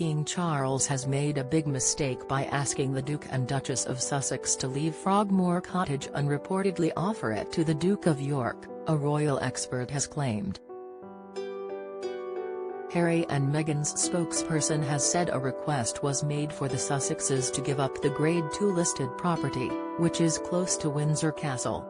King Charles has made a big mistake by asking the Duke and Duchess of Sussex to leave Frogmore Cottage and reportedly offer it to the Duke of York, a royal expert has claimed. Harry and Meghan's spokesperson has said a request was made for the Sussexes to give up the Grade 2 listed property, which is close to Windsor Castle.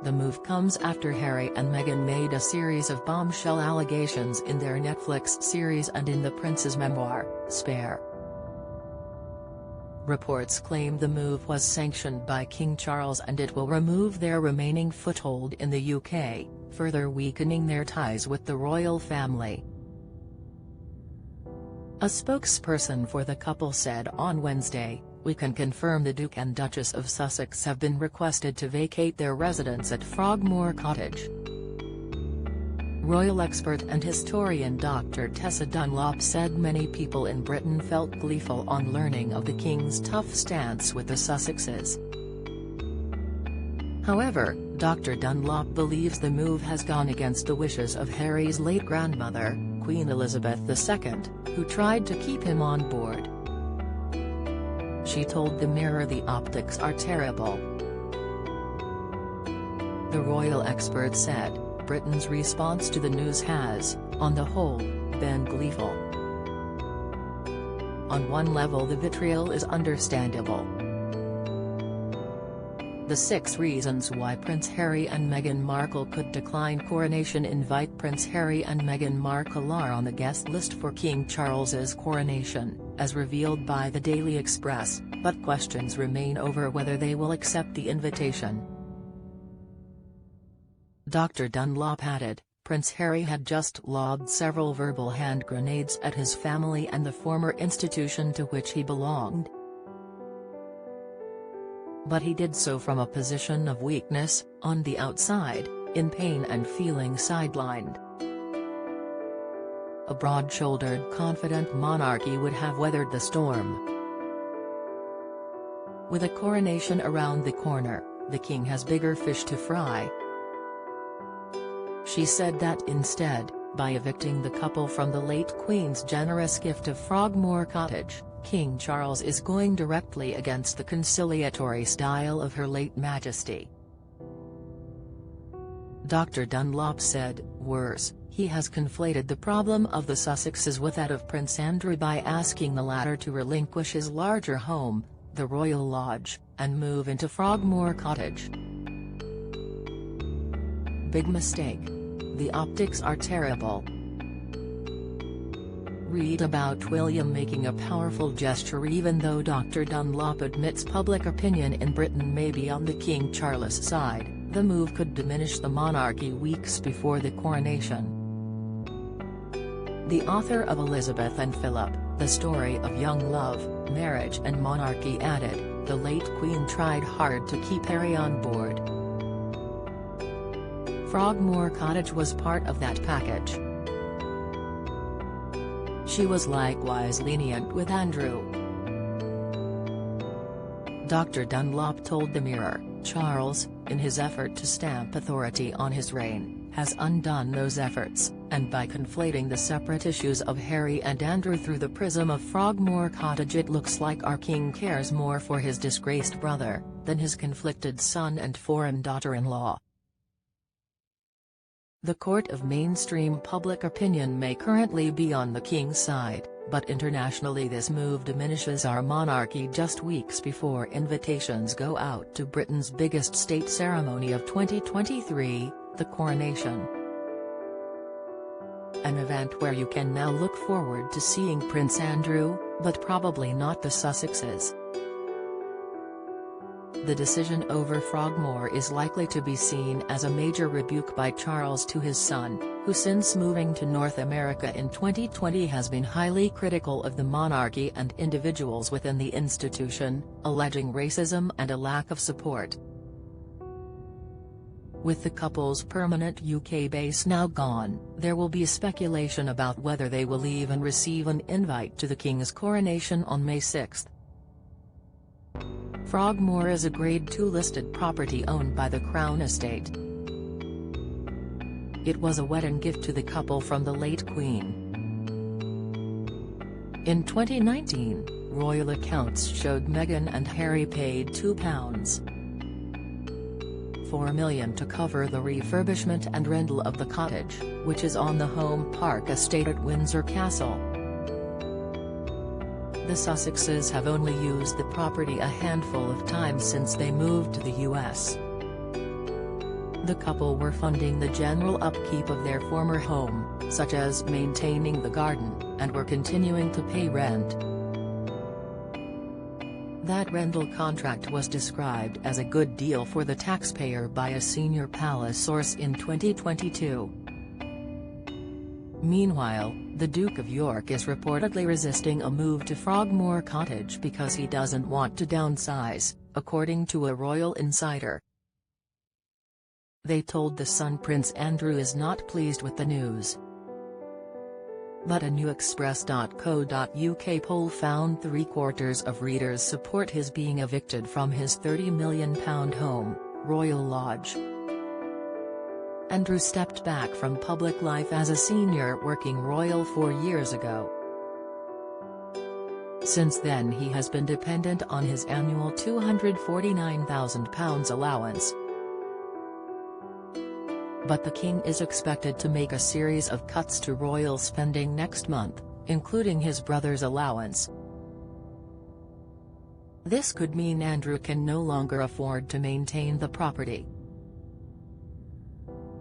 The move comes after Harry and Meghan made a series of bombshell allegations in their Netflix series and in the Prince's memoir, Spare. Reports claim the move was sanctioned by King Charles and it will remove their remaining foothold in the UK, further weakening their ties with the royal family. A spokesperson for the couple said on Wednesday, "We can confirm the Duke and Duchess of Sussex have been requested to vacate their residence at Frogmore Cottage." Royal expert and historian Dr. Tessa Dunlop said many people in Britain felt gleeful on learning of the King's tough stance with the Sussexes. However, Dr. Dunlop believes the move has gone against the wishes of Harry's late grandmother, Queen Elizabeth II, who tried to keep him on board. She told the Mirror the optics are terrible. The royal expert said, Britain's response to the news has, on the whole, been gleeful. On one level the vitriol is understandable. The 6 reasons why Prince Harry and Meghan Markle could decline coronation invite Prince Harry and Meghan Markle are on the guest list for King Charles's coronation, as revealed by the Daily Express, but questions remain over whether they will accept the invitation. Dr. Dunlop added, Prince Harry had just lobbed several verbal hand grenades at his family and the former institution to which he belonged. But he did so from a position of weakness, on the outside, in pain and feeling sidelined. A broad-shouldered, confident monarchy would have weathered the storm. With a coronation around the corner, the king has bigger fish to fry. She said that instead, by evicting the couple from the late Queen's generous gift of Frogmore Cottage, King Charles is going directly against the conciliatory style of Her late Majesty. Dr. Dunlop said, worse, he has conflated the problem of the Sussexes with that of Prince Andrew by asking the latter to relinquish his larger home, the Royal Lodge, and move into Frogmore Cottage. Big mistake. The optics are terrible. Read about William making a powerful gesture. Even though Dr. Dunlop admits public opinion in Britain may be on the King Charles side, the move could diminish the monarchy weeks before the coronation. The author of Elizabeth and Philip, The Story of Young Love, Marriage and Monarchy added, the late Queen tried hard to keep Harry on board. Frogmore Cottage was part of that package. She was likewise lenient with Andrew. Dr. Dunlop told the Mirror, Charles, in his effort to stamp authority on his reign, has undone those efforts, and by conflating the separate issues of Harry and Andrew through the prism of Frogmore Cottage, it looks like our king cares more for his disgraced brother, than his conflicted son and foreign daughter-in-law. The court of mainstream public opinion may currently be on the king's side, but internationally this move diminishes our monarchy just weeks before invitations go out to Britain's biggest state ceremony of 2023, the coronation. An event where you can now look forward to seeing Prince Andrew, but probably not the Sussexes. The decision over Frogmore is likely to be seen as a major rebuke by Charles to his son, who since moving to North America in 2020 has been highly critical of the monarchy and individuals within the institution, alleging racism and a lack of support. With the couple's permanent UK base now gone, there will be speculation about whether they will leave and receive an invite to the King's coronation on May 6. Frogmore is a Grade 2 listed property owned by the Crown Estate. It was a wedding gift to the couple from the late Queen. In 2019, royal accounts showed Meghan and Harry paid £2.4 million to cover the refurbishment and rental of the cottage, which is on the Home Park estate at Windsor Castle. The Sussexes have only used the property a handful of times since they moved to the US. The couple were funding the general upkeep of their former home, such as maintaining the garden, and were continuing to pay rent. That rental contract was described as a good deal for the taxpayer by a senior palace source in 2022. Meanwhile, the Duke of York is reportedly resisting a move to Frogmore Cottage because he doesn't want to downsize, according to a royal insider. They told The Sun Prince Andrew is not pleased with the news. But a new Express.co.uk poll found 3/4 of readers support his being evicted from his £30 million home, Royal Lodge. Andrew stepped back from public life as a senior working royal 4 years ago. Since then he has been dependent on his annual £249,000 allowance. But the king is expected to make a series of cuts to royal spending next month, including his brother's allowance. This could mean Andrew can no longer afford to maintain the property.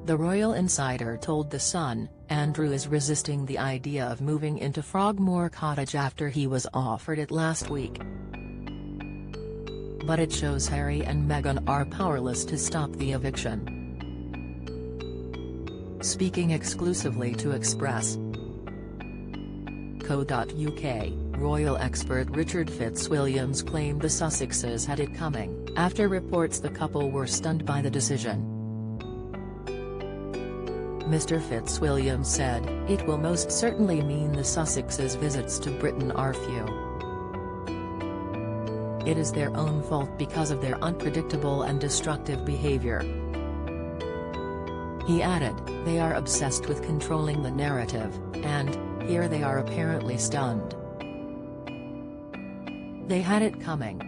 The royal insider told The Sun, Andrew is resisting the idea of moving into Frogmore Cottage after he was offered it last week. But it shows Harry and Meghan are powerless to stop the eviction. Speaking exclusively to Express.co.uk, royal expert Richard Fitzwilliams claimed the Sussexes had it coming, after reports the couple were stunned by the decision. Mr. Fitzwilliams said, "It will most certainly mean the Sussexes' visits to Britain are few. It is their own fault because of their unpredictable and destructive behaviour." He added, "They are obsessed with controlling the narrative, and, here they are apparently stunned. They had it coming."